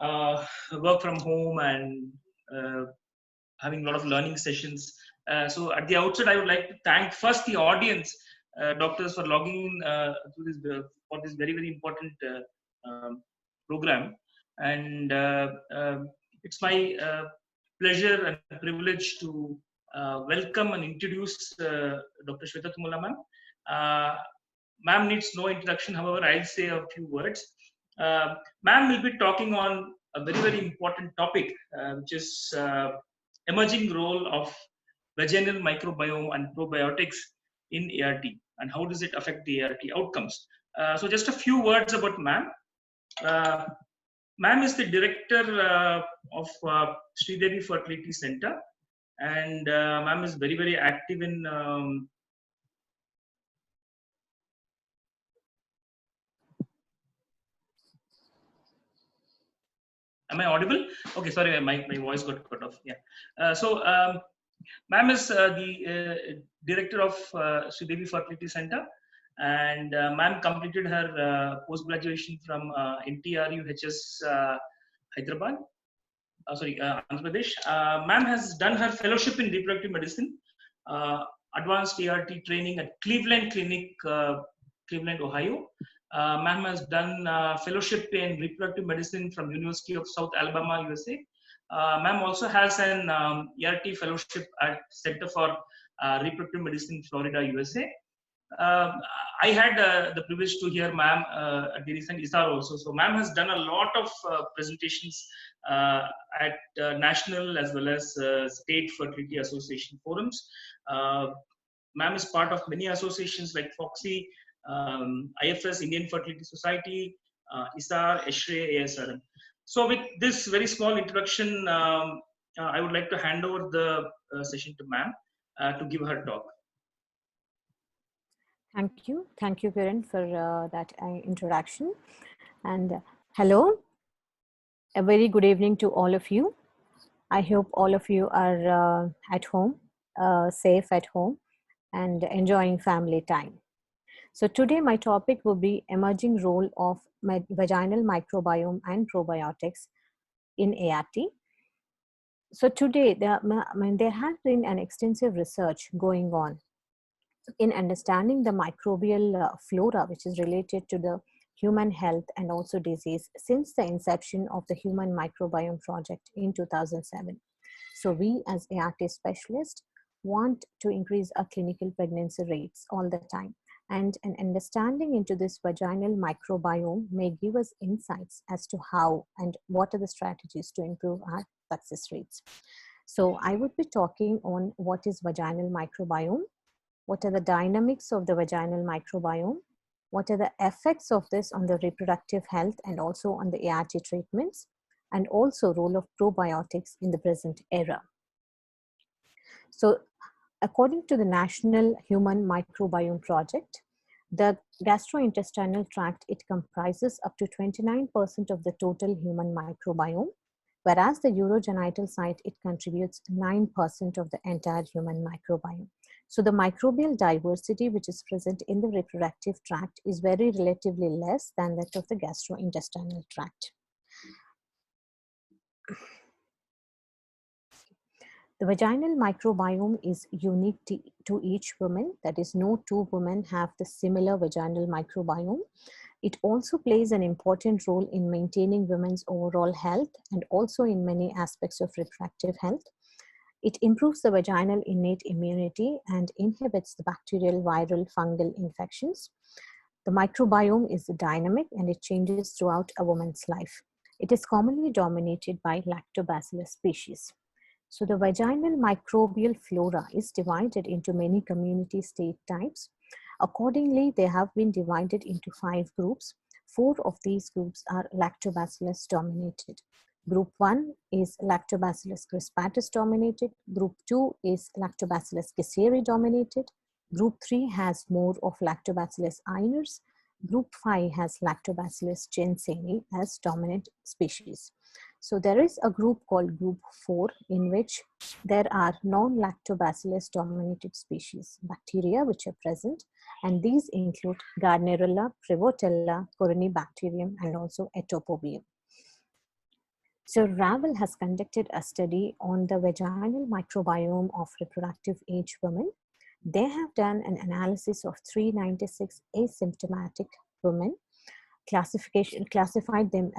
uh, work from home and having a lot of learning sessions. So at the outset, I would like to thank first the audience, doctors, for logging in to this for this very important program. And it's my pleasure and privilege to welcome and introduce Dr. Shweta Tumula ma'am. Ma'am needs no introduction, however, I'll say a few words. Ma'am will be talking on a very important topic, which is emerging role of vaginal microbiome and probiotics in ART, and how does it affect the ART outcomes. So just a few words about ma'am. Uh, Ma'am is the director of Sridevi Fertility Center, and ma'am is very active in am I audible? Okay, sorry, my voice got cut off. Yeah. Ma'am is the director of Sridevi Fertility Center, and ma'am completed her post graduation from NTRU HS Hyderabad. Andhra Pradesh. Ma'am has done her fellowship in reproductive medicine, advanced ART training at Cleveland Clinic, Cleveland, Ohio. Ma'am has done fellowship in reproductive medicine from University of South Alabama, USA. Ma'am also has an ART fellowship at Center for Reproductive Medicine, Florida, USA. I had the privilege to hear ma'am at the recent ISAR also. So ma'am has done a lot of presentations at national as well as state fertility association forums. Ma'am is part of many associations like FOXY, IFS, Indian Fertility Society, ISAR, ESHRE, ASRM. So with this very small introduction, I would like to hand over the session to ma'am to give her talk. Thank you, Kiran, for that introduction. And hello, a very good evening to all of you. I hope all of you are at home, safe at home, and enjoying family time. So today my topic will be emerging role of vaginal microbiome and probiotics in ART. So today there has been an extensive research going on in understanding the microbial flora, which is related to the human health and also disease since the inception of the Human Microbiome Project in 2007. So we as ART specialists want to increase our clinical pregnancy rates all the time. And an understanding into this vaginal microbiome may give us insights as to how and what are the strategies to improve our success rates. So I would be talking on what is vaginal microbiome, what are the dynamics of the vaginal microbiome, what are the effects of this on the reproductive health and also on the ART treatments, and also role of probiotics in the present era. So according to the National Human Microbiome Project, the gastrointestinal tract, it comprises up to 29% of the total human microbiome, whereas the urogenital site, it contributes 9% of the entire human microbiome. So the microbial diversity which is present in the reproductive tract is very relatively less than that of the gastrointestinal tract. The vaginal microbiome is unique to each woman. That is, no two women have the similar vaginal microbiome. It also plays an important role in maintaining women's overall health and also in many aspects of reproductive health. It improves the vaginal innate immunity and inhibits the bacterial, viral, fungal infections. The microbiome is dynamic and it changes throughout a woman's life. It is commonly dominated by lactobacillus species. So the vaginal microbial flora is divided into many community state types. Accordingly, they have been divided into 5 groups. 4 of these groups are lactobacillus dominated. Group 1 is Lactobacillus crispatus dominated. Group 2 is Lactobacillus gasseri dominated. Group 3 has more of Lactobacillus iners. Group 5 has Lactobacillus jenseni as dominant species. So there is a group called Group 4 in which there are non-Lactobacillus dominated species, bacteria which are present, and these include Gardnerella, Prevotella, Corynebacterium, and also Etopobium. So Ravel has conducted a study on the vaginal microbiome of reproductive age women. They have done an analysis of 396 asymptomatic women, classified them,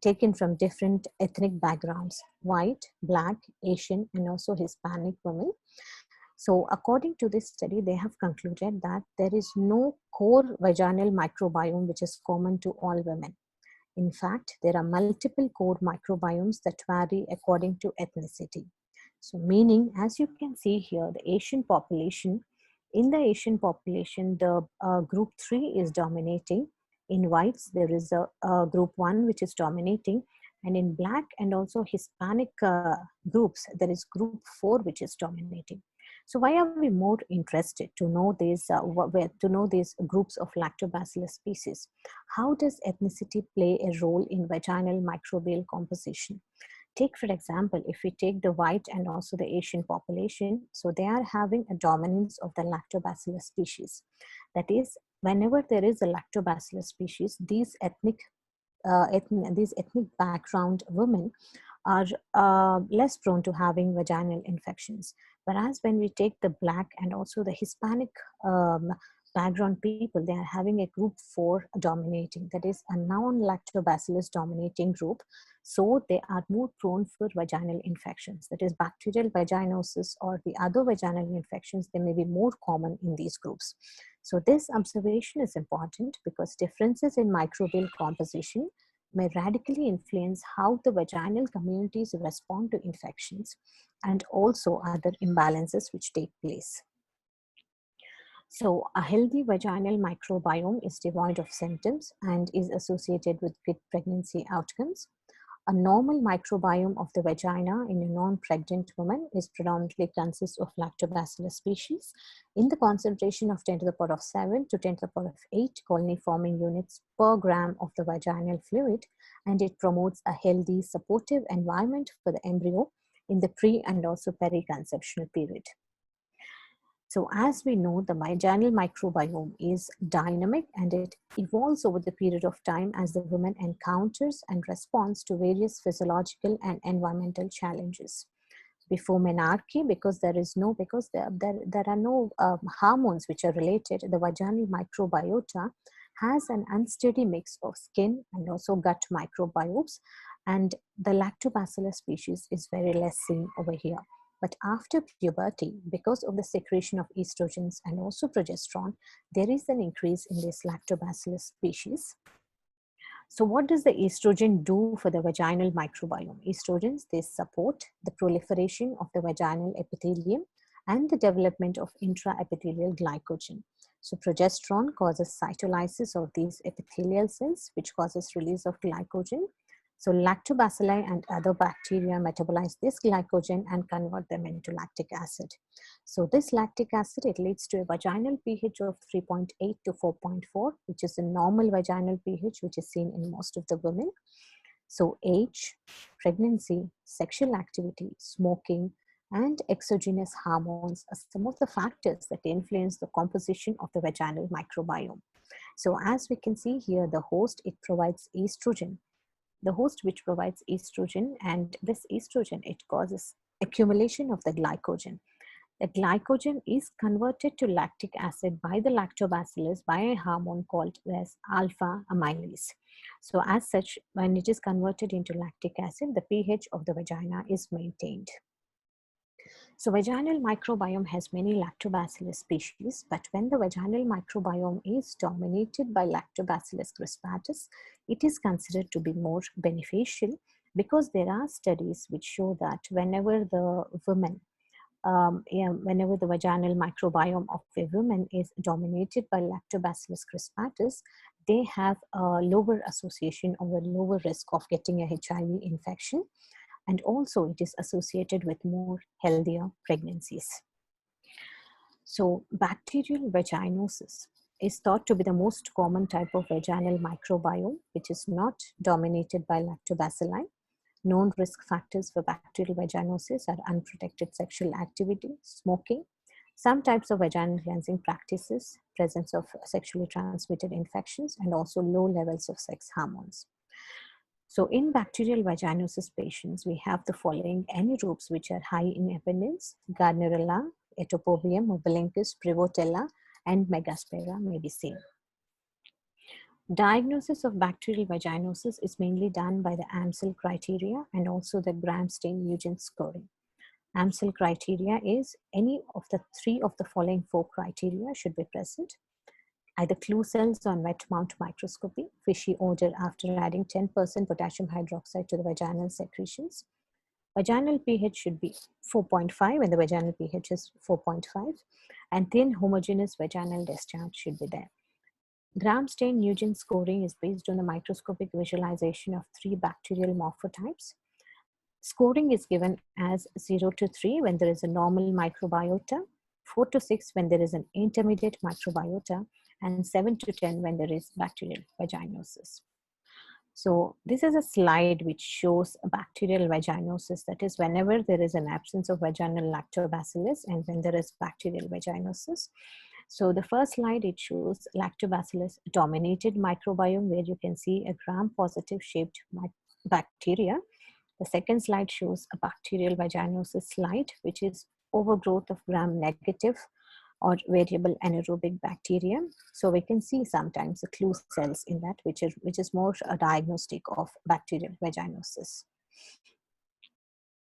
taken from different ethnic backgrounds: white, black, Asian, and also Hispanic women. So according to this study, they have concluded that there is no core vaginal microbiome which is common to all women. In fact, there are multiple core microbiomes that vary according to ethnicity. So meaning, as you can see here, the Asian population, in the Asian population, the group 3 is dominating. In whites, there is a group 1 which is dominating. And in black and also Hispanic groups, there is group 4 which is dominating. So why are we more interested to know these groups of lactobacillus species? How does ethnicity play a role in vaginal microbial composition? Take, for example, if we take the white and also the Asian population, so they are having a dominance of the lactobacillus species. That is, whenever there is a lactobacillus species, these ethnic background women are less prone to having vaginal infections. Whereas when we take the black and also the Hispanic background people, they are having a group 4 dominating, that is a non-lactobacillus dominating group. So they are more prone for vaginal infections, that is bacterial vaginosis or the other vaginal infections, they may be more common in these groups. So this observation is important because differences in microbial composition may radically influence how the vaginal communities respond to infections and also other imbalances which take place. So a healthy vaginal microbiome is devoid of symptoms and is associated with good pregnancy outcomes. A normal microbiome of the vagina in a non-pregnant woman is predominantly consists of lactobacillus species in the concentration of 10 to the power of 7 to 10 to the power of 8 colony-forming units per gram of the vaginal fluid, and it promotes a healthy, supportive environment for the embryo in the pre- and also peri-conceptional period. So as we know, the vaginal microbiome is dynamic and it evolves over the period of time as the woman encounters and responds to various physiological and environmental challenges. Before menarche, because there are no hormones which are related, the vaginal microbiota has an unsteady mix of skin and also gut microbiomes, and the lactobacillus species is very less seen over here. But after puberty, because of the secretion of estrogens and also progesterone, there is an increase in this lactobacillus species. So what does the estrogen do for the vaginal microbiome? Estrogens, they support the proliferation of the vaginal epithelium and the development of intraepithelial glycogen. So progesterone causes cytolysis of these epithelial cells, which causes release of glycogen. So lactobacilli and other bacteria metabolize this glycogen and convert them into lactic acid. So this lactic acid, it leads to a vaginal pH of 3.8 to 4.4, which is a normal vaginal pH, which is seen in most of the women. So age, pregnancy, sexual activity, smoking, and exogenous hormones are some of the factors that influence the composition of the vaginal microbiome. So as we can see here, the host, it provides estrogen. The host which provides estrogen, and this estrogen, it causes accumulation of the glycogen. The glycogen is converted to lactic acid by the lactobacillus by a hormone called as alpha amylase. So as such, when it is converted into lactic acid, the pH of the vagina is maintained. So vaginal microbiome has many lactobacillus species, but when the vaginal microbiome is dominated by Lactobacillus crispatus, it is considered to be more beneficial because there are studies which show that whenever the vaginal microbiome of a woman is dominated by Lactobacillus crispatus, they have a lower association or a lower risk of getting a HIV infection. And also it is associated with more healthier pregnancies. So bacterial vaginosis is thought to be the most common type of vaginal microbiome, which is not dominated by lactobacilli. Known risk factors for bacterial vaginosis are unprotected sexual activity, smoking, some types of vaginal cleansing practices, presence of sexually transmitted infections, and also low levels of sex hormones. So in bacterial vaginosis patients, we have the following anaerobes which are high in abundance: Gardnerella, Etopobium, Mobilingus, Prevotella, and Megaspera may be seen. Diagnosis of bacterial vaginosis is mainly done by the Amsel criteria and also the Gram-Stein-Nugent scoring. Amsel criteria is any of the 3 of the following 4 criteria should be present. Either clue cells on wet mount microscopy, fishy odor after adding 10% potassium hydroxide to the vaginal secretions. Vaginal pH should be 4.5 when the vaginal pH is 4.5, and thin homogeneous vaginal discharge should be there. Gram-Stein-Nugent scoring is based on the microscopic visualization of 3 bacterial morphotypes. Scoring is given as 0 to 3 when there is a normal microbiota, 4 to 6 when there is an intermediate microbiota, and 7 to 10 when there is bacterial vaginosis. So this is a slide which shows a bacterial vaginosis, that is whenever there is an absence of vaginal lactobacillus and when there is bacterial vaginosis. So the first slide, it shows lactobacillus dominated microbiome where you can see a gram-positive shaped bacteria. The second slide shows a bacterial vaginosis slide, which is overgrowth of gram-negative or variable anaerobic bacteria. So we can see sometimes the clue cells in that, which is more a diagnostic of bacterial vaginosis.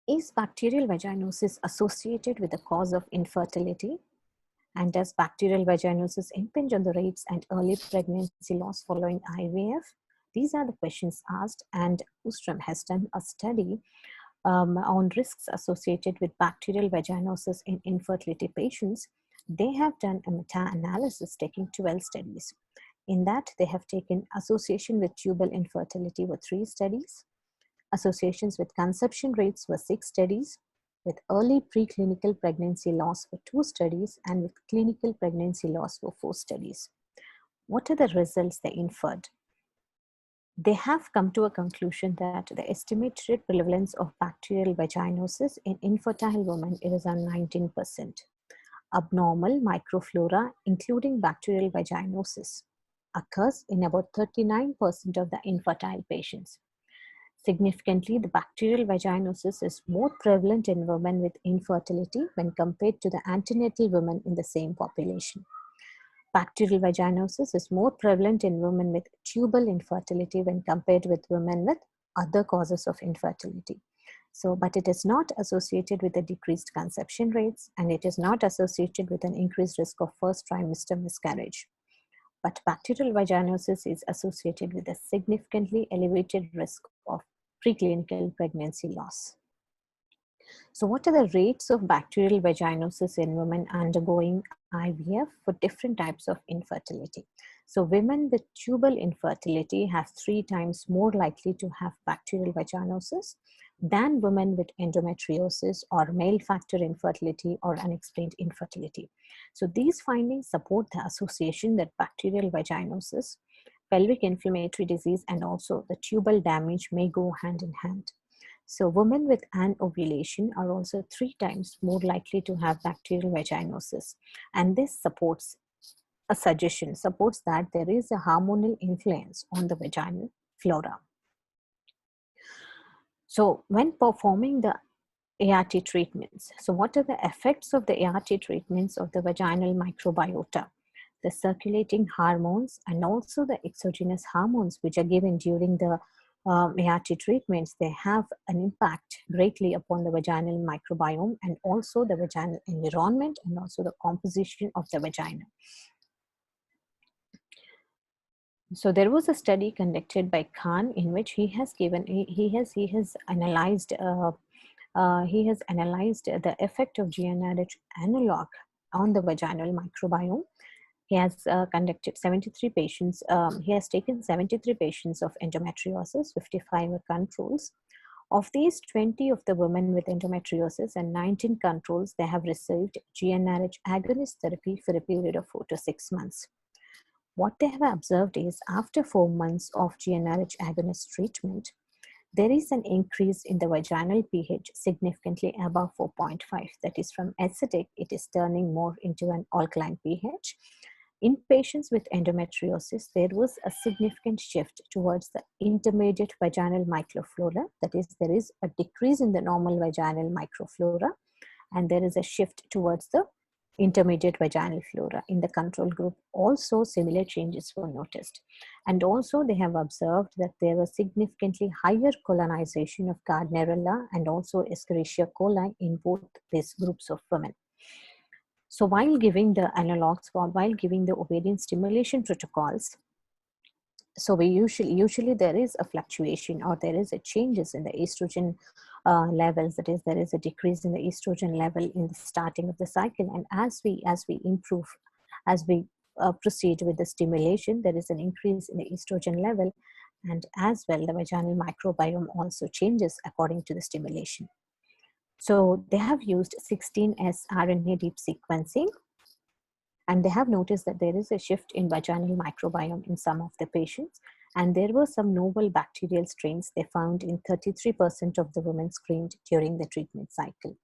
Is bacterial vaginosis associated with the cause of infertility? And does bacterial vaginosis impinge on the rates and early pregnancy loss following IVF? These are the questions asked, and Ostrom has done a study on risks associated with bacterial vaginosis in infertility patients. They have done a meta-analysis taking 12 studies. In that, they have taken association with tubal infertility were 3 studies, associations with conception rates were 6 studies, with early preclinical pregnancy loss were 2 studies, and with clinical pregnancy loss were 4 studies. What are the results they inferred? They have come to a conclusion that the estimated prevalence of bacterial vaginosis in infertile women is around 19%. Abnormal microflora, including bacterial vaginosis, occurs in about 39% of the infertile patients. Significantly, the bacterial vaginosis is more prevalent in women with infertility when compared to the antenatal women in the same population. Bacterial vaginosis is more prevalent in women with tubal infertility when compared with women with other causes of infertility. So, but it is not associated with a decreased conception rates, and it is not associated with an increased risk of first trimester miscarriage. But bacterial vaginosis is associated with a significantly elevated risk of preclinical pregnancy loss. So what are the rates of bacterial vaginosis in women undergoing IVF for different types of infertility? So women with tubal infertility have 3 times more likely to have bacterial vaginosis than women with endometriosis or male factor infertility or unexplained infertility. So these findings support the association that bacterial vaginosis, pelvic inflammatory disease, and also the tubal damage may go hand in hand. So women with anovulation are also 3 times more likely to have bacterial vaginosis. And this supports a suggestion, supports that there is a hormonal influence on the vaginal flora. So when performing the ART treatments, so what are the effects of the ART treatments of the vaginal microbiota? The circulating hormones and also the exogenous hormones which are given during the ART treatments, they have an impact greatly upon the vaginal microbiome and also the vaginal environment and also the composition of the vagina. So there was a study conducted by Khan in which he has analyzed the effect of GnRH analog on the vaginal microbiome. He has conducted 73 patients. He has taken 73 patients of endometriosis, 55 were controls. Of these, 20 of the women with endometriosis and 19 controls, they have received GnRH agonist therapy for a period of 4 to 6 months. What they have observed is after 4 months of GnRH agonist treatment, there is an increase in the vaginal pH significantly above 4.5. That is, from acidic, it is turning more into an alkaline pH. In patients with endometriosis, there was a significant shift towards the intermediate vaginal microflora. That is, there is a decrease in the normal vaginal microflora, and there is a shift towards the intermediate vaginal flora. In the control group, also similar changes were noticed. And also they have observed that there was significantly higher colonization of Gardnerella and also Escherichia coli in both these groups of women. So while giving the analogs, while giving the ovarian stimulation protocols, so we usually there is a fluctuation, or there is a changes in the estrogen levels. That is, there is a decrease in the estrogen level in the starting of the cycle, and as we improve, as we proceed with the stimulation, there is an increase in the estrogen level, and as well the vaginal microbiome also changes according to the stimulation. So they have used 16S RNA deep sequencing, and they have noticed that there is a shift in vaginal microbiome in some of the patients, and there were some novel bacterial strains they found in 33% of the women screened during the treatment cycle.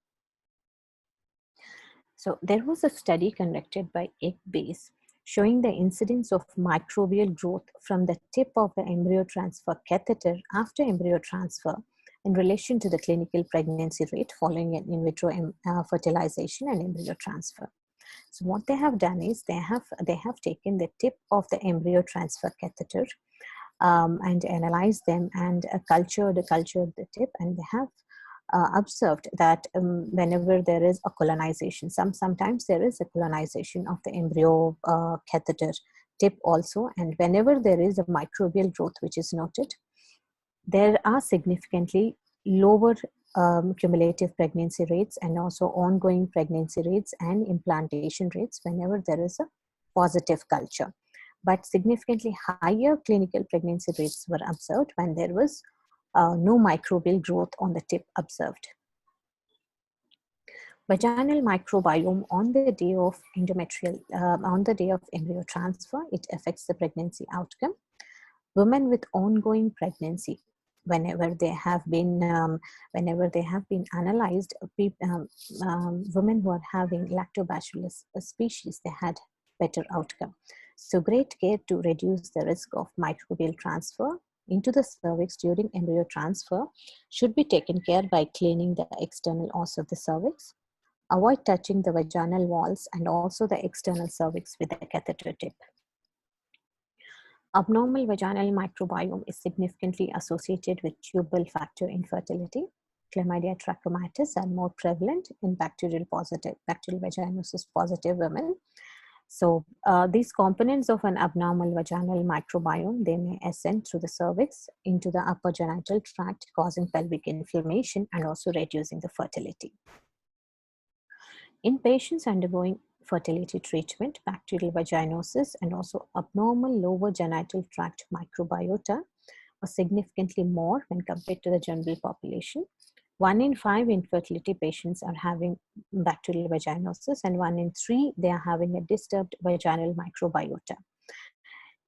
So there was a study conducted by Eggbase showing the incidence of microbial growth from the tip of the embryo transfer catheter after embryo transfer in relation to the clinical pregnancy rate following an in vitro fertilization and embryo transfer. So what they have done is they have taken the tip of the embryo transfer catheter and analyzed them and cultured the tip, and they have observed that whenever there is a colonization, sometimes there is a colonization of the embryo catheter tip also, and whenever there is a microbial growth which is noted, there are significantly lower cumulative pregnancy rates and also ongoing pregnancy rates and implantation rates whenever there is a positive culture. But significantly higher clinical pregnancy rates were observed when there was no microbial growth on the tip observed. Vaginal microbiome on the day of embryo transfer, it affects the pregnancy outcome. Women with ongoing pregnancy, whenever they have been analyzed, women who are having lactobacillus species, they had better outcome. So great care to reduce the risk of microbial transfer into the cervix during embryo transfer should be taken care by cleaning the external os of the cervix. Avoid touching the vaginal walls and also the external cervix with a catheter tip. Abnormal vaginal microbiome is significantly associated with tubal factor infertility. Chlamydia trachomatis are more prevalent in bacterial vaginosis positive women. So these components of an abnormal vaginal microbiome, they may ascend through the cervix into the upper genital tract, causing pelvic inflammation and also reducing the fertility. In patients undergoing fertility treatment, bacterial vaginosis and also abnormal lower genital tract microbiota are significantly more when compared to the general population. 1 in 5 infertility patients are having bacterial vaginosis, and 1 in 3 they are having a disturbed vaginal microbiota.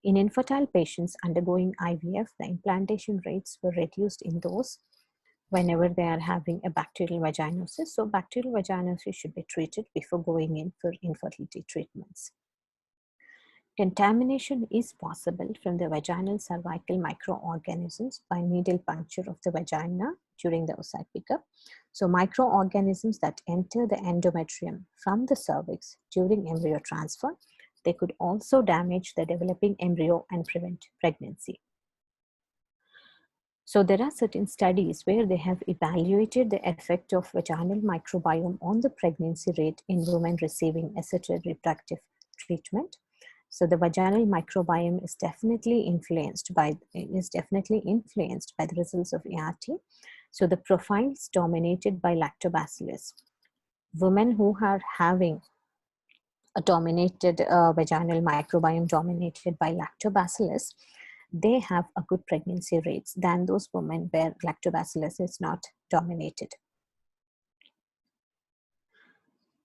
In infertile patients undergoing IVF, the implantation rates were reduced in those whenever they are having a bacterial vaginosis. So bacterial vaginosis should be treated before going in for infertility treatments. Contamination is possible from the vaginal cervical microorganisms by needle puncture of the vagina during the oocyte pickup. So microorganisms that enter the endometrium from the cervix during embryo transfer, they could also damage the developing embryo and prevent pregnancy. So there are certain studies where they have evaluated the effect of vaginal microbiome on the pregnancy rate in women receiving assisted reproductive treatment. So the vaginal microbiome is definitely influenced by the results of ART. So the profiles dominated by lactobacillus. Women who are having a dominated vaginal microbiome dominated by lactobacillus, they have a good pregnancy rates than those women where lactobacillus is not dominated.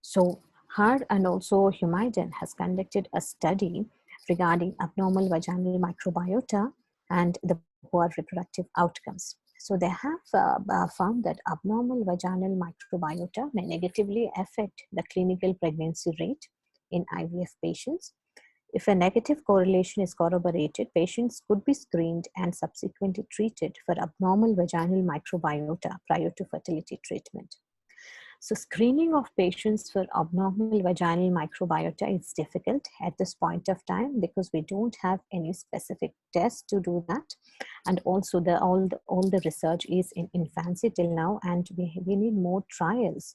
So Hard and also Humaydan has conducted a study regarding abnormal vaginal microbiota and the poor reproductive outcomes. So they have found that abnormal vaginal microbiota may negatively affect the clinical pregnancy rate in IVF patients. If a negative correlation is corroborated, patients could be screened and subsequently treated for abnormal vaginal microbiota prior to fertility treatment. So screening of patients for abnormal vaginal microbiota is difficult at this point of time because we don't have any specific tests to do that. And also all the research is in infancy till now, and we need more trials,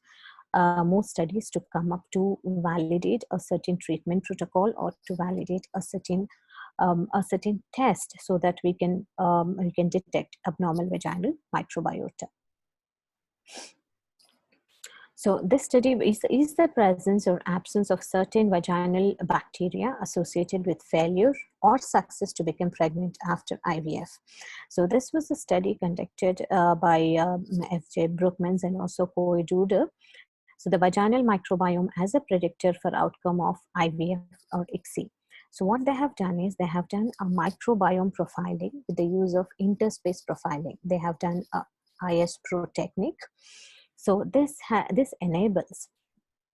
more studies to come up to validate a certain treatment protocol or to validate a certain test so that we can detect abnormal vaginal microbiota. So this study is the presence or absence of certain vaginal bacteria associated with failure or success to become pregnant after IVF. So this was a study conducted by F.J. Brookmans and also Coy Duder. So the vaginal microbiome as a predictor for outcome of IVF or ICSI. So what they have done is they have done a microbiome profiling with the use of interspace profiling. They have done a IS-PRO technique. So this enables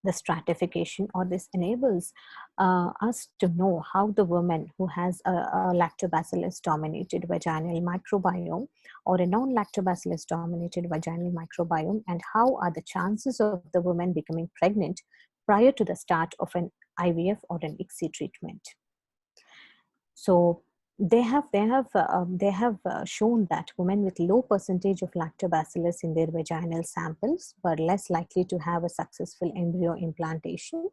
the stratification, or this enables us to know how the woman who has a lactobacillus dominated vaginal microbiome or a non-lactobacillus dominated vaginal microbiome, and how are the chances of the woman becoming pregnant prior to the start of an IVF or an ICSI treatment. So they have shown that women with low percentage of lactobacillus in their vaginal samples were less likely to have a successful embryo implantation.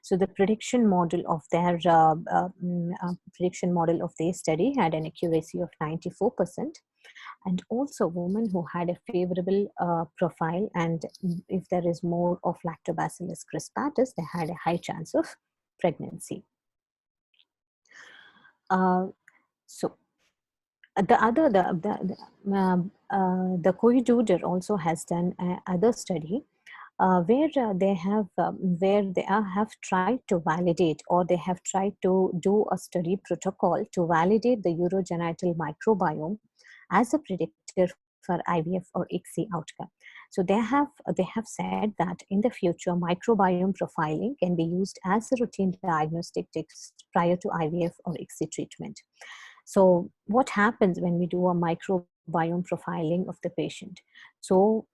So the prediction model of their study had an accuracy of 94%, and also women who had a favorable profile, and if there is more of lactobacillus crispatus, they had a high chance of pregnancy. So the Coy Duder also has done another study where they have tried to validate, or they have tried to do a study protocol to validate the urogenital microbiome as a predictor for IVF or ICSI outcome. So they have said that in the future, microbiome profiling can be used as a routine diagnostic test prior to IVF or ICSI treatment. So what happens when we do a microbiome profiling of the patient? So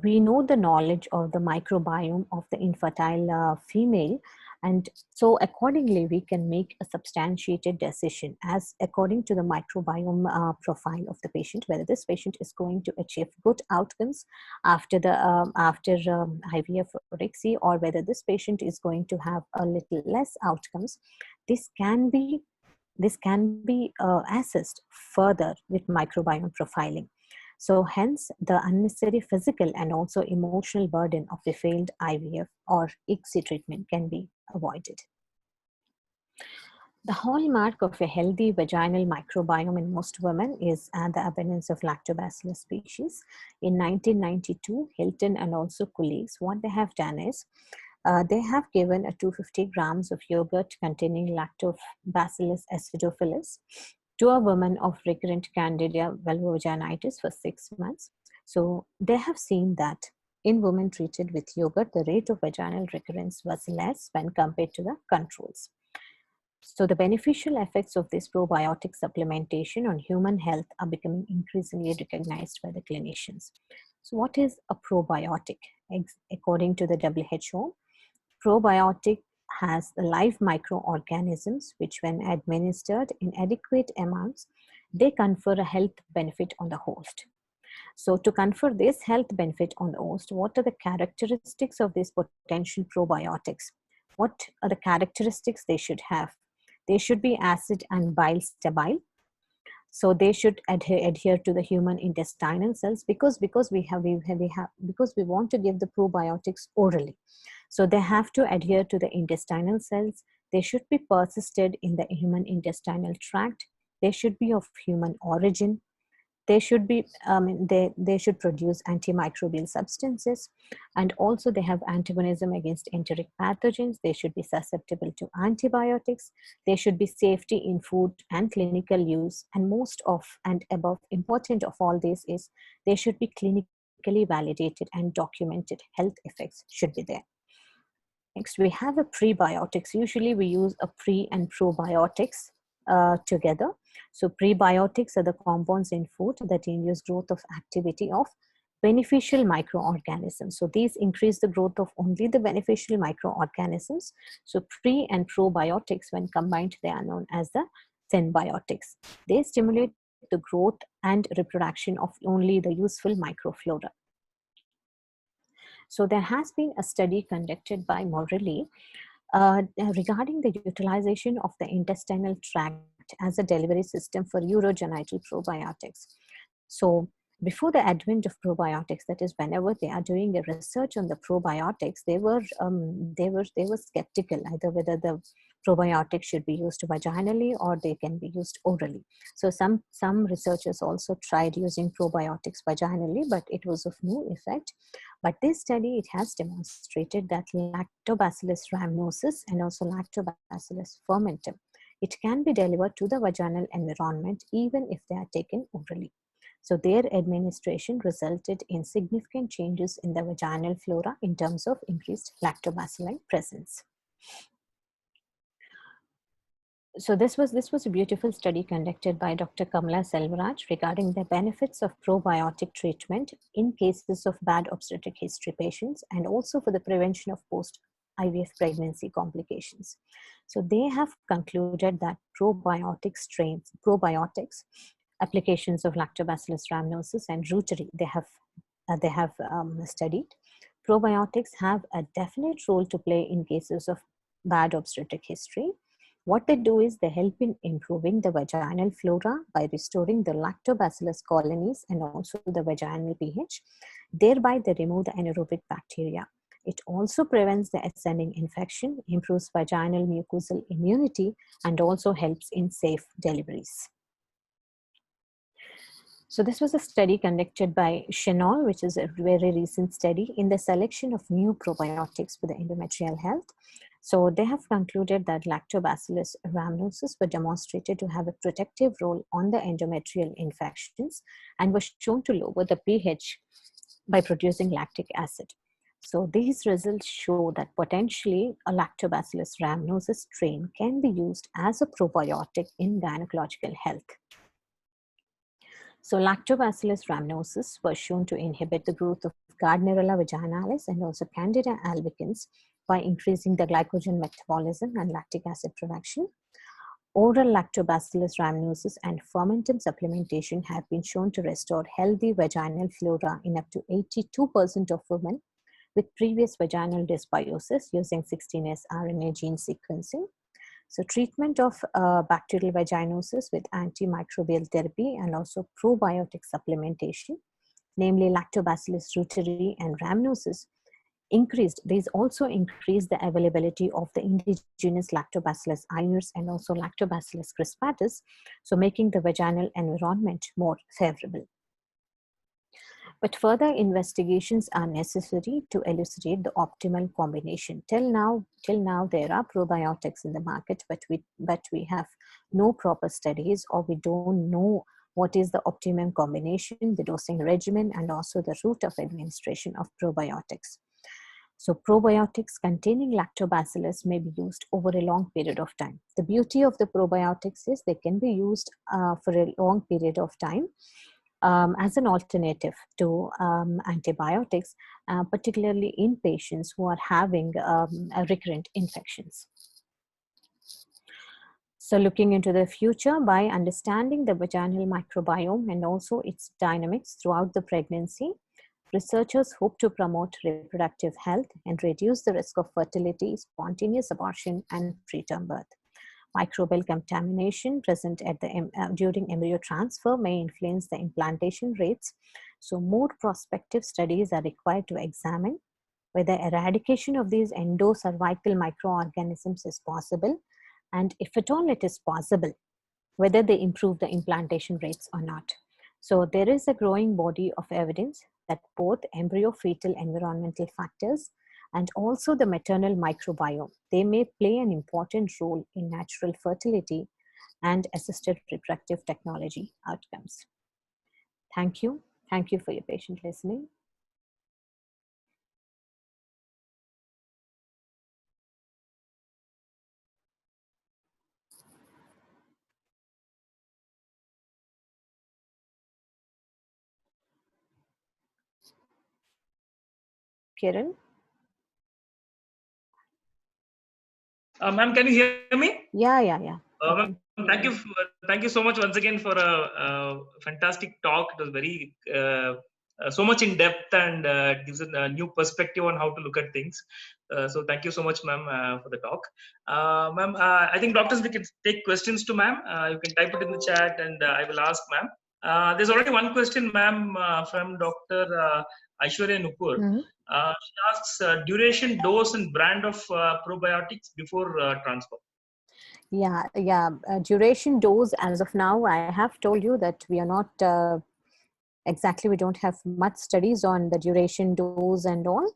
we know the knowledge of the microbiome of the infertile female, and so accordingly we can make a substantiated decision as according to the microbiome profile of the patient, whether this patient is going to achieve good outcomes after the IVF or ICSI, or whether this patient is going to have a little less outcomes. This can be assessed further with microbiome profiling. So hence the unnecessary physical and also emotional burden of a failed IVF or ICSI treatment can be avoided. The hallmark of a healthy vaginal microbiome in most women is the abundance of lactobacillus species. In 1992, Hilton and also colleagues, what they have done is they have given a 250 grams of yogurt containing Lactobacillus acidophilus to a woman of recurrent Candida vulvovaginitis for 6 months. So they have seen that in women treated with yogurt, the rate of vaginal recurrence was less when compared to the controls. So the beneficial effects of this probiotic supplementation on human health are becoming increasingly recognized by the clinicians. So what is a probiotic? According to the WHO, probiotic has live microorganisms which, when administered in adequate amounts, they confer a health benefit on the host. So to confer this health benefit on the host, what are the characteristics of these potential probiotics? What are the characteristics they should have? They should be acid and bile stable. So they should adhere to the human intestinal cells because we want to give the probiotics orally. So they have to adhere to the intestinal cells. They should be persisted in the human intestinal tract. They should be of human origin. They should be they should produce antimicrobial substances, and also they have antagonism against enteric pathogens. They should be susceptible to antibiotics. They should be safety in food and clinical use, and most of and above important of all this is they should be clinically validated and documented health effects should be there. Next, we have a prebiotics. Usually we use a pre and probiotics together. So prebiotics are the compounds in food that induce growth of activity of beneficial microorganisms. So these increase the growth of only the beneficial microorganisms. So pre and probiotics, when combined, they are known as the synbiotics. They stimulate the growth and reproduction of only the useful microflora. So there has been a study conducted by Morelli regarding the utilization of the intestinal tract as a delivery system for urogenital probiotics. So before the advent of probiotics, that is, whenever they are doing a research on the probiotics, they were skeptical either whether the probiotics should be used vaginally or they can be used orally. So some researchers also tried using probiotics vaginally, but it was of no effect. But this study, it has demonstrated that Lactobacillus rhamnosus and also Lactobacillus fermentum, it can be delivered to the vaginal environment even if they are taken orally. So their administration resulted in significant changes in the vaginal flora in terms of increased lactobacilli presence. So this was a beautiful study conducted by Dr. Kamala Selvaraj regarding the benefits of probiotic treatment in cases of bad obstetric history patients and also for the prevention of post-IVF pregnancy complications. So they have concluded that probiotics, applications of Lactobacillus rhamnosus and reuteri, they have studied. Probiotics have a definite role to play in cases of bad obstetric history. What they do is they help in improving the vaginal flora by restoring the lactobacillus colonies and also the vaginal pH. Thereby, they remove the anaerobic bacteria. It also prevents the ascending infection, improves vaginal mucosal immunity, and also helps in safe deliveries. So this was a study conducted by Chenol, which is a very recent study in the selection of new probiotics for the endometrial health. So they have concluded that Lactobacillus rhamnosus were demonstrated to have a protective role on the endometrial infections and was shown to lower the pH by producing lactic acid. So these results show that potentially a Lactobacillus rhamnosus strain can be used as a probiotic in gynecological health. So Lactobacillus rhamnosus was shown to inhibit the growth of Gardnerella vaginalis and also Candida albicans by increasing the glycogen metabolism and lactic acid production. Oral Lactobacillus rhamnosus and fermentum supplementation have been shown to restore healthy vaginal flora in up to 82% of women with previous vaginal dysbiosis using 16S RNA gene sequencing. So treatment of bacterial vaginosis with antimicrobial therapy and also probiotic supplementation, namely Lactobacillus reuteri and rhamnosus, these also increase the availability of the indigenous Lactobacillus inerts and also Lactobacillus crispatus, so making the vaginal environment more favorable. But further investigations are necessary to elucidate the optimal combination. Till now there are probiotics in the market, but we have no proper studies, or we don't know what is the optimum combination, the dosing regimen, and also the route of administration of probiotics. So probiotics containing lactobacillus may be used over a long period of time. The beauty of the probiotics is they can be used for a long period of time as an alternative to antibiotics, particularly in patients who are having recurrent infections. So looking into the future, by understanding the vaginal microbiome and also its dynamics throughout the pregnancy, researchers hope to promote reproductive health and reduce the risk of fertility, spontaneous abortion, and preterm birth. Microbial contamination present at during embryo transfer may influence the implantation rates. So more prospective studies are required to examine whether eradication of these endocervical microorganisms is possible, and if at all it is possible, whether they improve the implantation rates or not. So there is a growing body of evidence that both embryo-fetal environmental factors and also the maternal microbiome, they may play an important role in natural fertility and assisted reproductive technology outcomes. Thank you. Thank you for your patient listening. Kiran? Ma'am, can you hear me? Yeah, yeah, yeah. Ma'am, thank you so much once again for a fantastic talk. It was very so much in depth and gives a new perspective on how to look at things. So thank you so much, ma'am, for the talk. Ma'am, I think doctors, we can take questions to ma'am. You can type it in the chat and I will ask ma'am. There's already one question, ma'am, from Dr. Aishwarya Nupur. Mhm. She asks duration, dose, and brand of probiotics before transfer. Yeah, yeah. Duration, dose, as of now, I have told you that we are not exactly, we don't have much studies on the duration, dose, and all.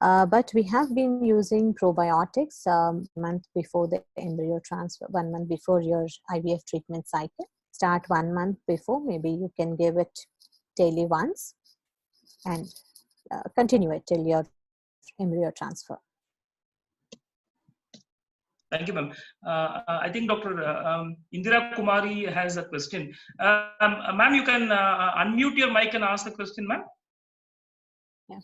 But we have been using probiotics month before the embryo transfer, 1 month before your IVF treatment cycle. Start 1 month before, maybe you can give it daily once and continue it till your embryo transfer. Thank you, ma'am. I think Dr. Indira Kumari has a question. Ma'am, you can unmute your mic and ask the question, ma'am. Yeah.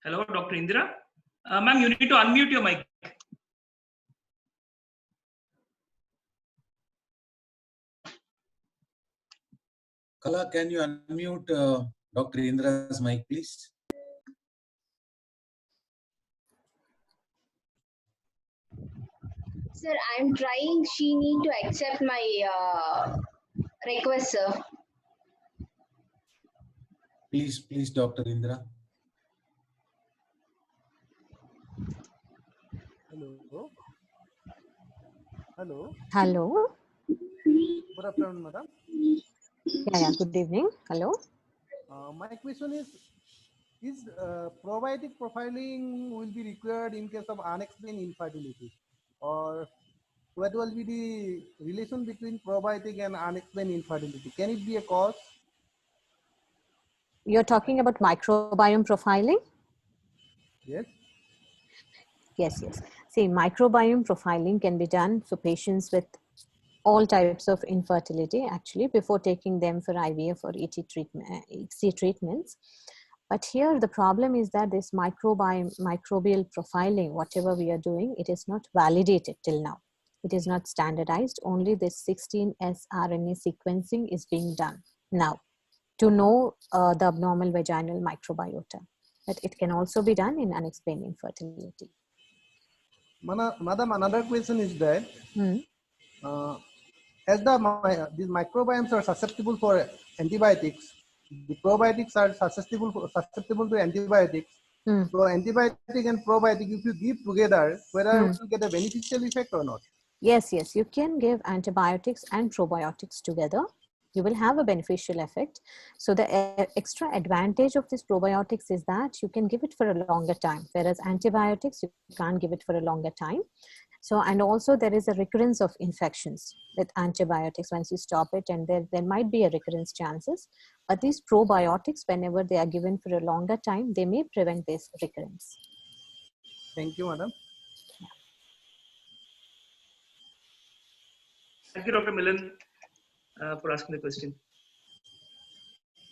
Hello, Dr. Indira. Ma'am, you need to unmute your mic. Kala, can you unmute Dr. Indra's mic, please? Sir, I'm trying. She need to accept my request, sir. Please, Dr. Indra. Hello. Hello. Hello. Good afternoon, madam. Yeah, good evening. Hello. My question is probiotic profiling will be required in case of unexplained infertility? Or what will be the relation between probiotic and unexplained infertility? Can it be a cause? You're talking about microbiome profiling? Yes. Yes, yes. See, microbiome profiling can be done for patients with all types of infertility, actually, before taking them for IVF or EC treatments. But here the problem is that this microbial profiling, whatever we are doing, it is not validated till now. It is not standardized. Only this 16S RNA sequencing is being done now to know the abnormal vaginal microbiota. But it can also be done in unexplained infertility. Madam, another question is that as these microbiomes are susceptible for antibiotics, the probiotics are susceptible to antibiotics. So antibiotic and probiotic, if you give together, whether you will get a beneficial effect or not? Yes, yes, you can give antibiotics and probiotics together. You will have a beneficial effect. So the extra advantage of this probiotics is that you can give it for a longer time, whereas antibiotics, you can't give it for a longer time. So, and also there is a recurrence of infections with antibiotics once you stop it, and there might be a recurrence chances. But these probiotics, whenever they are given for a longer time, they may prevent this recurrence. Thank you, madam. Thank you, Dr. Milan, for asking the question.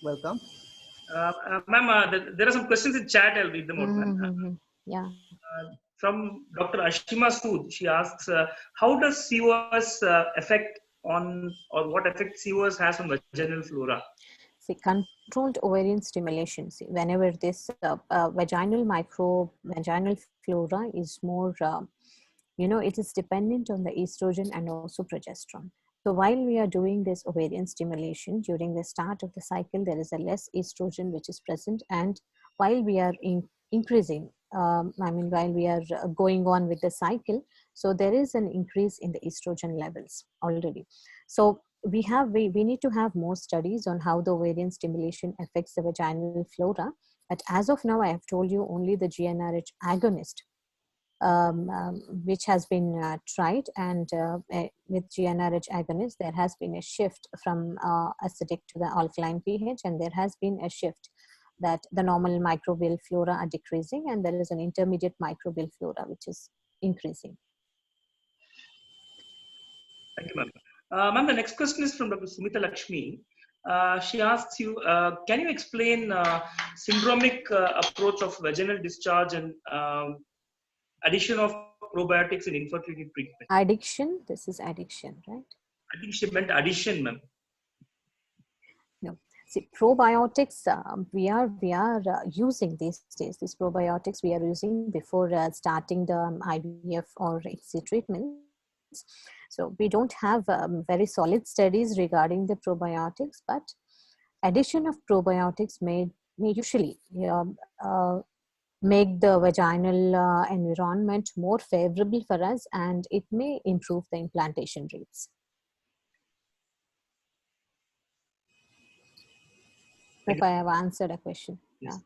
Welcome. Ma'am, there are some questions in chat. I'll read them out, ma'am. Yeah. From Dr. Ashima Sood, she asks, how does COS affect on, or what effect COS has on vaginal flora? See, controlled ovarian stimulation. See, whenever this vaginal flora is more, it is dependent on the estrogen and also progesterone. So while we are doing this ovarian stimulation during the start of the cycle, there is a less estrogen which is present, and while we are increasing, while we are going on with the cycle, so there is an increase in the estrogen levels already. So we need to have more studies on how the ovarian stimulation affects the vaginal flora. But as of now, I have told you only the GnRH agonist which has been tried, and with GnRH agonist, there has been a shift from acidic to the alkaline pH, and there has been a shift that the normal microbial flora are decreasing, and there is an intermediate microbial flora which is increasing. Thank you, ma'am. Ma'am, the next question is from Dr. Sumita Lakshmi. She asks you, can you explain syndromic approach of vaginal discharge and addition of probiotics in infertility treatment? Addiction, this is addiction, right? I think she meant addition, ma'am. No. See, probiotics, we are using these days. These probiotics we are using before starting the IVF or ICSI treatments. So we don't have very solid studies regarding the probiotics, but addition of probiotics may usually make the vaginal environment more favorable for us, and it may improve the implantation rates. Hope I have answered a question. Yes.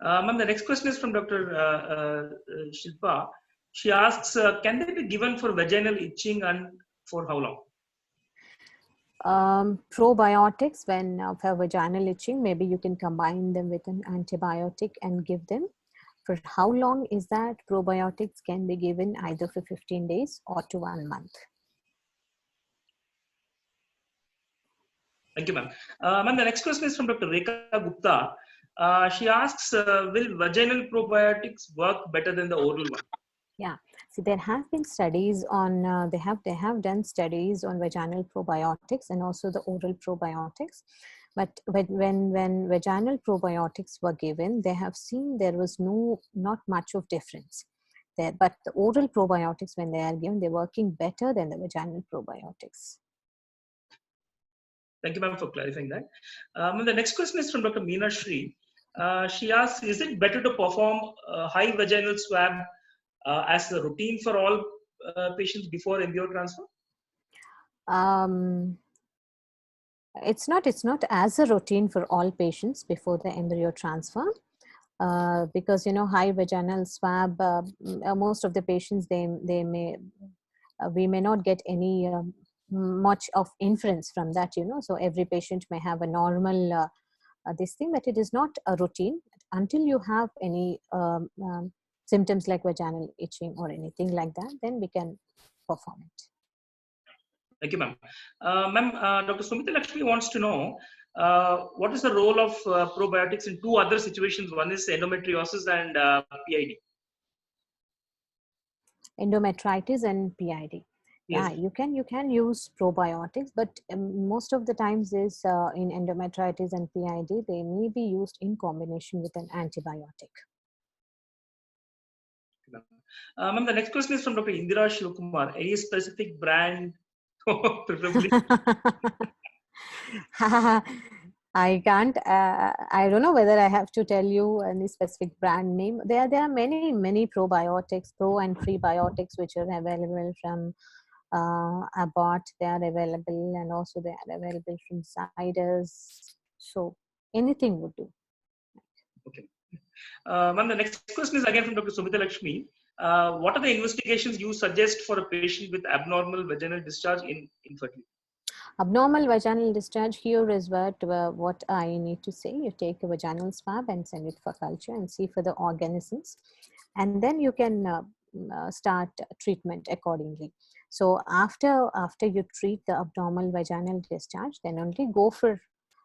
Ma'am, the next question is from Dr. Shilpa. She asks, can they be given for vaginal itching and for how long? Probiotics, when for vaginal itching, maybe you can combine them with an antibiotic and give them. For how long is that? Probiotics can be given either for 15 days or to 1 month. Thank you, ma'am. Ma'am, the next question is from Dr. Rekha Gupta. She asks, will vaginal probiotics work better than the oral one? Yeah, so there have been studies on, they have done studies on vaginal probiotics and also the oral probiotics. But when vaginal probiotics were given, they have seen there was not much of difference there. But the oral probiotics, when they are given, they're working better than the vaginal probiotics. Thank you, ma'am, for clarifying that. The next question is from Dr. Meena Shri. She asks, is it better to perform high vaginal swab as a routine for all patients before embryo transfer? It's not as a routine for all patients before the embryo transfer, because high vaginal swab, most of the patients we may not get any much of inference from that, so every patient may have a normal this thing, but it is not a routine until you have any symptoms like vaginal itching or anything like that, then we can perform it. Thank you, ma'am. Ma'am, Dr. Sumita Lakshmi wants to know what is the role of probiotics in two other situations. One is endometriosis and PID. Endometritis and PID. Yes. Yeah, you can use probiotics, but most of the times is in endometritis and PID, they may be used in combination with an antibiotic. Ma'am, the next question is from Dr. Indira Shivakumar. Any specific brand, preferably? I can't. I don't know whether I have to tell you any specific brand name. There are many probiotics, pro and prebiotics, which are available from Abbott. They are available, and also they are available from Zydus. So anything would do. Okay. Ma'am, the next question is again from Dr. Sumita Lakshmi. What are the investigations you suggest for a patient with abnormal vaginal discharge in infertility? Abnormal vaginal discharge, here is what I need to say. You take a vaginal swab and send it for culture and see for the organisms, and then you can start treatment accordingly. So after you treat the abnormal vaginal discharge, then only go for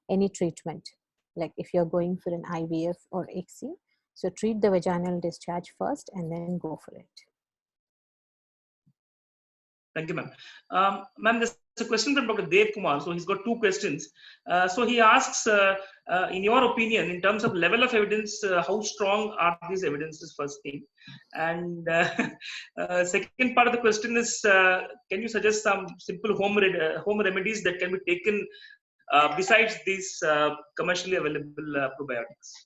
any treatment. Like if you're going for an IVF or ICSI, so treat the vaginal discharge first and then go for it. Thank you, ma'am. Ma'am, there's a question from Dr. Dev Kumar. So he's got two questions. So he asks, in your opinion, in terms of level of evidence, how strong are these evidences, first thing? And second part of the question is, can you suggest some simple home remedies that can be taken besides these commercially available probiotics?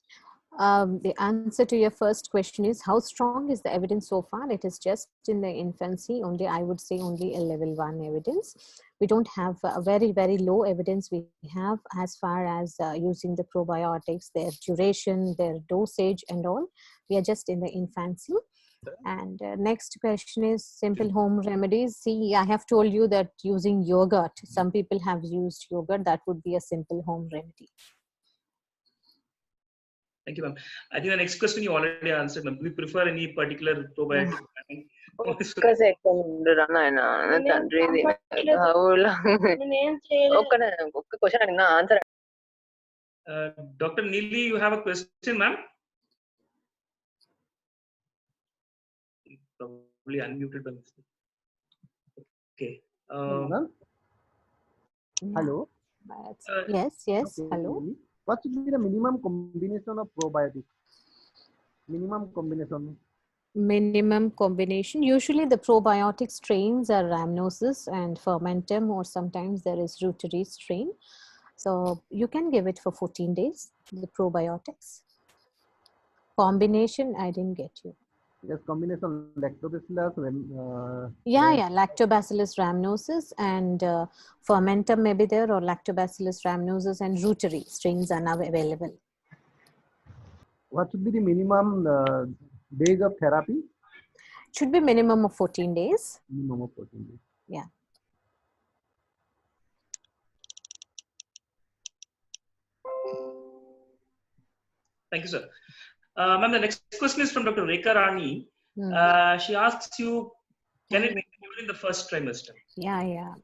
The answer to your first question is, how strong is the evidence so far? It is just in the infancy, only I would say only a level 1 evidence. We don't have a very, very low evidence we have as far as using the probiotics, their duration, their dosage and all. We are just in the infancy. And next question is simple home remedies. See, I have told you that using yogurt, some people have used yogurt, that would be a simple home remedy. Thank you, ma'am. I think the next question you already answered, ma'am. Do you prefer any particular probiotic? ఒక్క second రా నాయన నా తండ్రి ఒక్క question అడిగిన answer Dr. Neeli, you have a question, ma'am? Probably unmuted by mistake. Okay. Madam? Hello. Yes, yes. Okay. Hello. What should be the minimum combination of probiotics? Minimum combination. Minimum combination. Usually the probiotic strains are Rhamnosus and Fermentum, or sometimes there is Reuteri strain. So you can give it for 14 days, the probiotics. Combination, I didn't get you. Yes, combination Lactobacillus. Yeah, Lactobacillus rhamnosus and Fermentum may be there, or Lactobacillus rhamnosus and Reuteri strains are now available. What should be the minimum days of therapy? Should be minimum of 14 days. Minimum of 14 days. Yeah. Thank you, sir. Ma'am, the next question is from Dr. Rekha Rani. She asks you, can it be given in the first trimester? Yeah.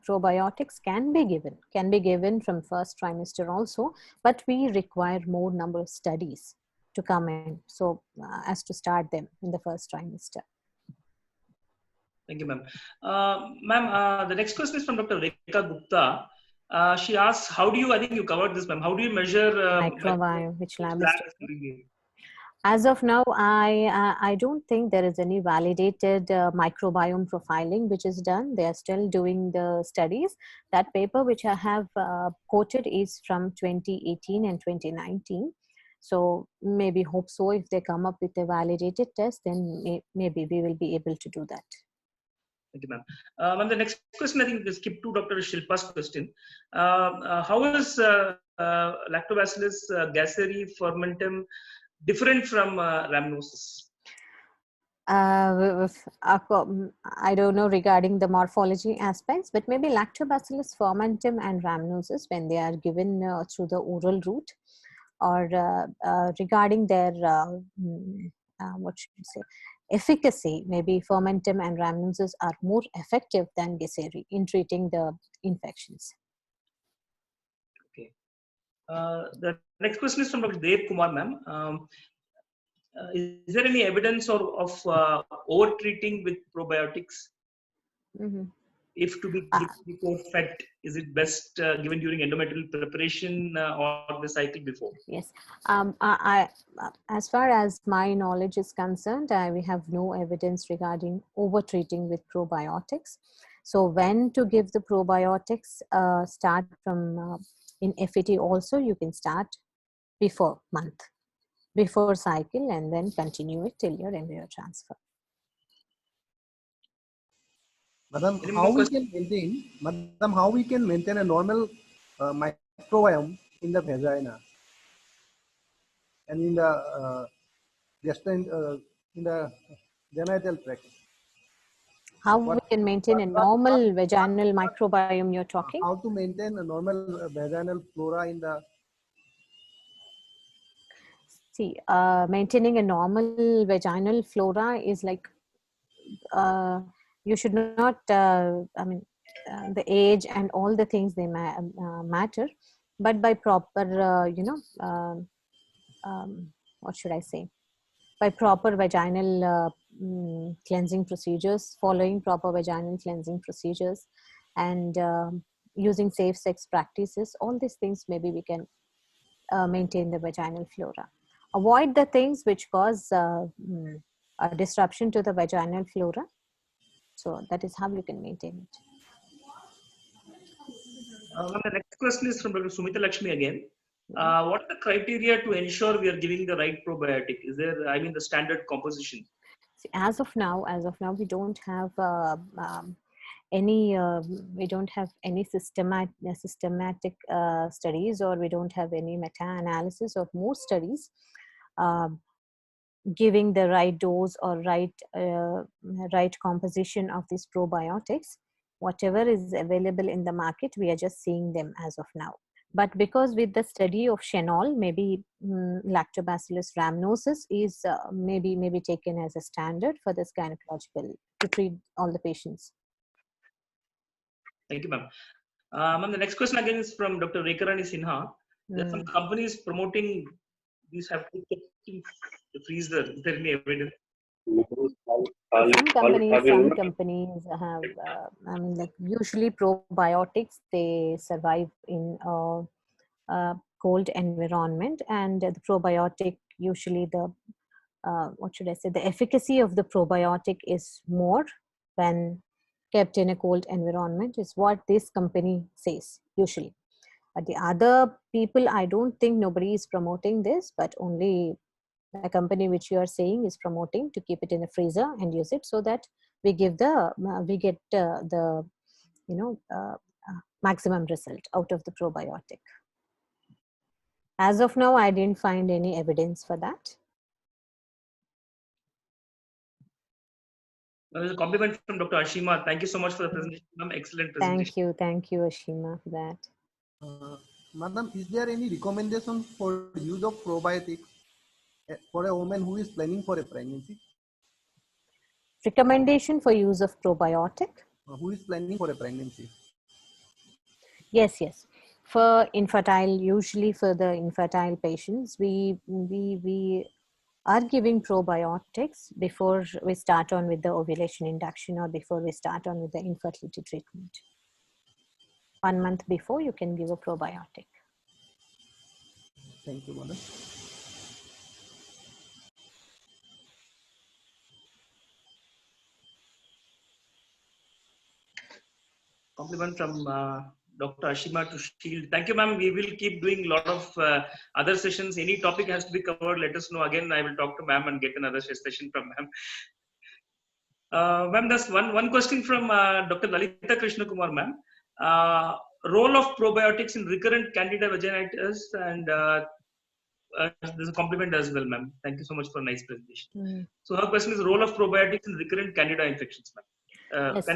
Probiotics can be given from first trimester also, but we require more number of studies to come in. So as to start them in the first trimester. Thank you, ma'am. Ma'am, the next question is from Dr. Rekha Gupta. She asks, how do you, I think you covered this, ma'am, how do you measure microbiome, which lab is doing? As of now, I don't think there is any validated microbiome profiling which is done. They are still doing the studies. That paper which I have quoted is from 2018 and 2019. So maybe hope so. If they come up with a validated test, then maybe we will be able to do that. Thank you, ma'am. Ma'am, the next question, I think we skip to Dr. Shilpa's question. How is Lactobacillus gasseri fermentum different from Rhamnosus? I don't know regarding the morphology aspects, but maybe Lactobacillus fermentum and Rhamnosus, when they are given through the oral route, or regarding their what should I say, efficacy, maybe Fermentum and Rhamnosus are more effective than Gasseri in treating the infections. Okay. The next question is from Dr. Dev Kumar, ma'am. Is there any evidence of over treating with probiotics? If to be given before fed, is it best given during endometrial preparation or the cycle before? Yes. As far as my knowledge is concerned, we have no evidence regarding over treating with probiotics. So when to give the probiotics, start from in FET also, you can start before month, before cycle, and then continue it till your embryo transfer. Madam, how we can maintain a normal microbiome in the vagina and in the genital tract? How we can maintain a normal vaginal microbiome you're talking? How to maintain a normal vaginal flora in the... See, maintaining a normal vaginal flora is like, you should not, the age and all the things they matter, but by proper, what should I say? By proper vaginal cleansing procedures, following proper vaginal cleansing procedures, and using safe sex practices, all these things maybe we can maintain the vaginal flora. Avoid the things which cause a disruption to the vaginal flora. So that is how you can maintain it. The next question is from Dr. Sumita Lakshmi again. What are the criteria to ensure we are giving the right probiotic? Is there, the standard composition? See, as of now, we don't have any systematic studies, or we don't have any meta-analysis or more studies. giving the right dose or right composition of these probiotics. Whatever is available in the market, we are just seeing them as of now. But because with the study of Chenol, maybe Lactobacillus rhamnosus is maybe taken as a standard for this gynecological to treat all the patients. Thank you, ma'am. Ma'am, the next question again is from Dr. Rekarani Sinha. There are some companies promoting these have to keep in the freezer. Is there any evidence? Some companies have, like usually probiotics, they survive in a cold environment, and the probiotic usually the what should I say, the efficacy of the probiotic is more when kept in a cold environment, is what this company says usually. But the other people, I don't think nobody is promoting this, but only a company which you are saying is promoting to keep it in a freezer and use it, so that we give the we get the maximum result out of the probiotic. As of now, I didn't find any evidence for that. There's a compliment from Dr. Ashima. Thank you so much for the presentation, ma'am. Excellent presentation. Thank you, Ashima, for that. Madam, is there any recommendation for use of probiotics for a woman who is planning for a pregnancy? Recommendation for use of probiotic? Who is planning for a pregnancy? Yes. For infertile, usually for the infertile patients, we are giving probiotics before we start on with the ovulation induction or before we start on with the infertility treatment. 1 month before, you can give a probiotic. Thank you, madam. Compliment from Dr. Ashima to Shield. Thank you, ma'am. We will keep doing a lot of other sessions. Any topic has to be covered, let us know. Again, I will talk to ma'am and get another session from ma'am. Ma'am, there's one question from Dr. Lalita Krishnakumar, ma'am. Role of probiotics in recurrent candida vaginitis, and there's a compliment as well, ma'am. Thank you so much for a nice presentation. So her question is role of probiotics in recurrent candida infections, ma'am. Yes.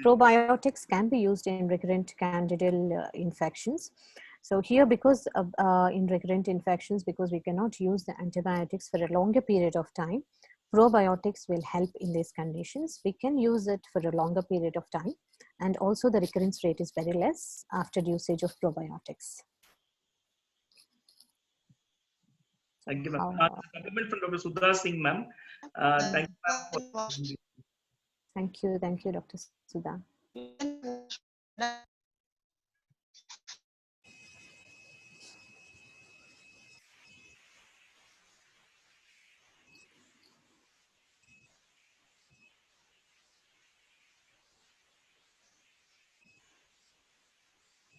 Probiotics can be used in recurrent candidal infections. So here, because of, in recurrent infections, because we cannot use the antibiotics for a longer period of time, probiotics will help in these conditions. We can use it for a longer period of time, and also the recurrence rate is very less after usage of probiotics. Thank you, ma'am. Compliment from Dr. Sudha Singh, ma'am. Thank you, ma'am. Thank you, Dr. Sudha.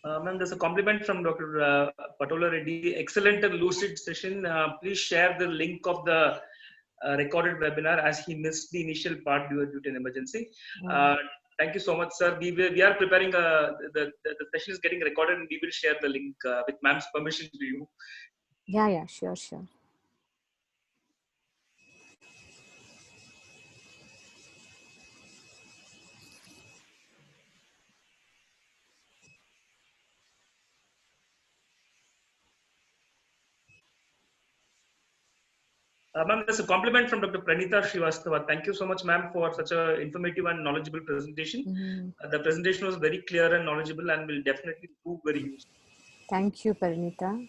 Ma'am, there's a compliment from Dr. Patola Reddy. Excellent and lucid session. Please share the link of the recorded webinar, as he missed the initial part due to an emergency. Thank you so much, sir. We are preparing the session is getting recorded, and we will share the link with ma'am's permission to you. Yeah, sure. Ma'am, there's a compliment from Dr. Pranita Srivastava. Thank you so much, ma'am, for such an informative and knowledgeable presentation. The presentation was very clear and knowledgeable and will definitely prove very useful. Thank you, Pranita.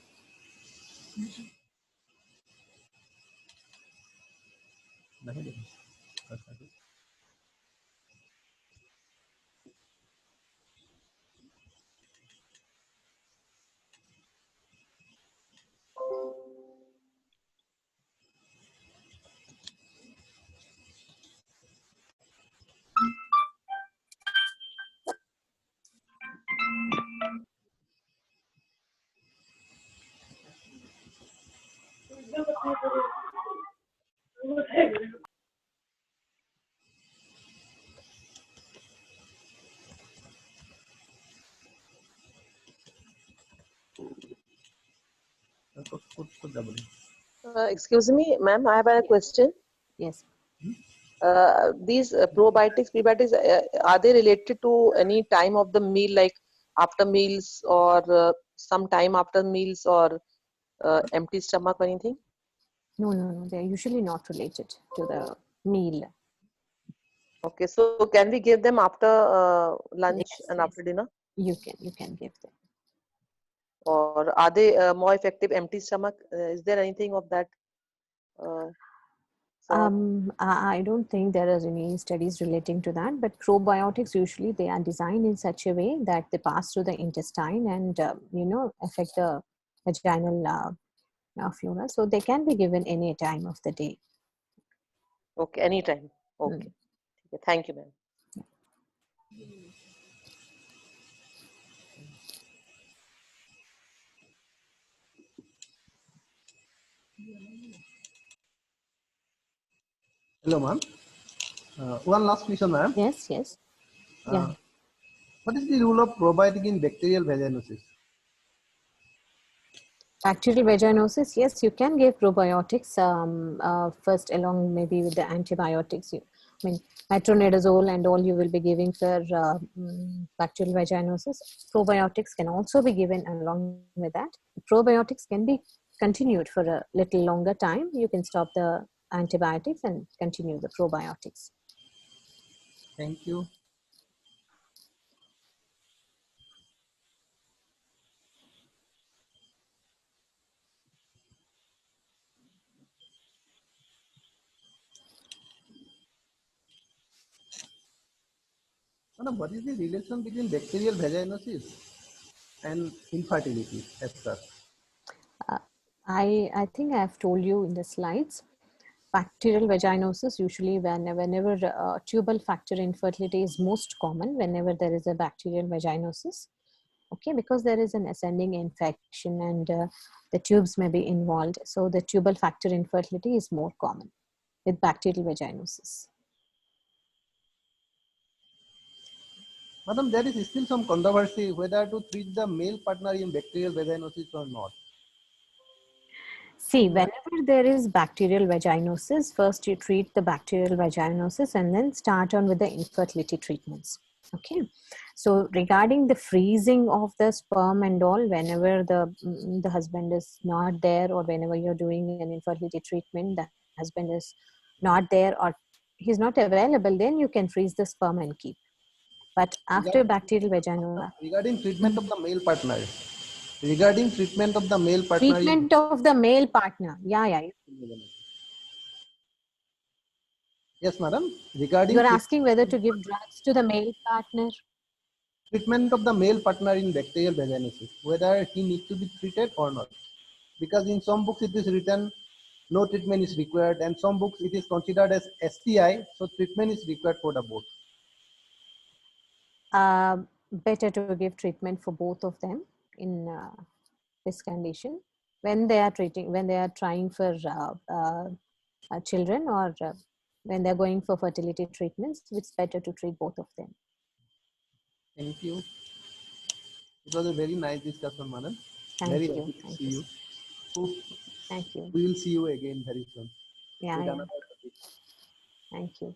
Excuse me, ma'am, I have a question. Yes. These probiotics, prebiotics, are they related to any time of the meal, like after meals or some time after meals or empty stomach or anything? No. They're usually not related to the meal. Okay, so can we give them after lunch Yes, and yes. after dinner? You can give them. Or are they more effective empty stomach? Is there anything of that sort? I don't think there is any studies relating to that, but probiotics usually they are designed in such a way that they pass through the intestine and affect the vaginal flora. So they can be given any time of the day. Okay, anytime. Mm. Okay. Thank you, ma'am. Hello, ma'am. One last question, ma'am. Yes. Yeah. What is the role of probiotic in bacterial vaginosis? Bacterial vaginosis, yes, you can give probiotics first along maybe with the antibiotics. Metronidazole and all you will be giving for bacterial vaginosis. Probiotics can also be given along with that. Probiotics can be continued for a little longer time. You can stop the antibiotics and continue the probiotics. Thank you. Madam, what is the relation between bacterial vaginosis and infertility as such? I think I have told you in the slides. Bacterial vaginosis usually whenever tubal factor infertility is most common whenever there is a bacterial vaginosis. Okay, because there is an ascending infection and the tubes may be involved. So the tubal factor infertility is more common with bacterial vaginosis. Madam, there is still some controversy whether to treat the male partner in bacterial vaginosis or not. See, whenever there is bacterial vaginosis, first you treat the bacterial vaginosis and then start on with the infertility treatments. Okay, so regarding the freezing of the sperm and all, whenever the husband is not there or whenever you're doing an infertility treatment, the husband is not there or he's not available, then you can freeze the sperm and keep. But after bacterial vaginosis, Regarding treatment of the male partner. Regarding treatment of the male partner. treatment of the male partner, yeah. Yes, madam. Regarding You're asking whether to give drugs to the male partner. treatment of the male partner in bacterial vaginosis, whether he needs to be treated or not. Because in some books it is written no treatment is required, and some books it is considered as STI, so treatment is required for the both. Better to give treatment for both of them in this condition when they are trying for children or when they're going for fertility treatments. It's better to treat both of them. Thank you. It was a very nice discussion, madam. Thank Very you. happy to Thank see you. you. Hope Thank you. we will see you again very soon. Yeah. with Yeah. another topic. Thank you.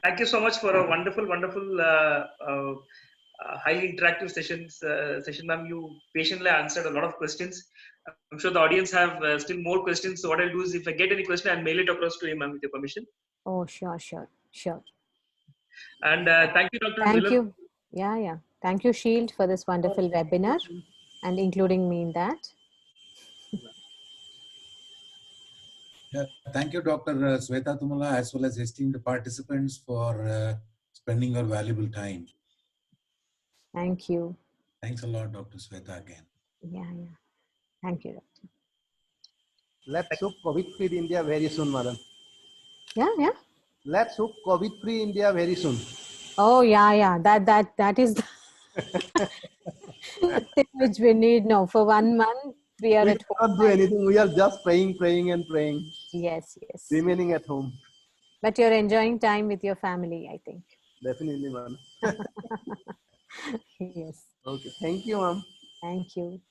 Thank you so much for a wonderful, highly interactive session, ma'am. You patiently answered a lot of questions. I'm sure the audience have still more questions. So what I'll do is, if I get any question, I'll mail it across to you, ma'am, with your permission. Oh, sure. And thank you, Dr. Thank Milan. you. Yeah. Thank you, Shield, for this wonderful webinar and including me in that. Yeah, thank you, Dr. Sweta Tumala, as well as esteemed participants for spending your valuable time. Thank you. Thanks a lot, Dr. Sweta, again. Yeah. Thank you, Doctor. Let's hope COVID-free India very soon, madam. Yeah. Let's hope COVID-free India very soon. Oh, yeah. That is the thing which we need now. For 1 month, we are We at cannot home. do anything. We are just praying. Yes. Remaining at home. But you're enjoying time with your family, I think. Definitely, ma'am. Yes. Okay. Thank you, ma'am. Thank you.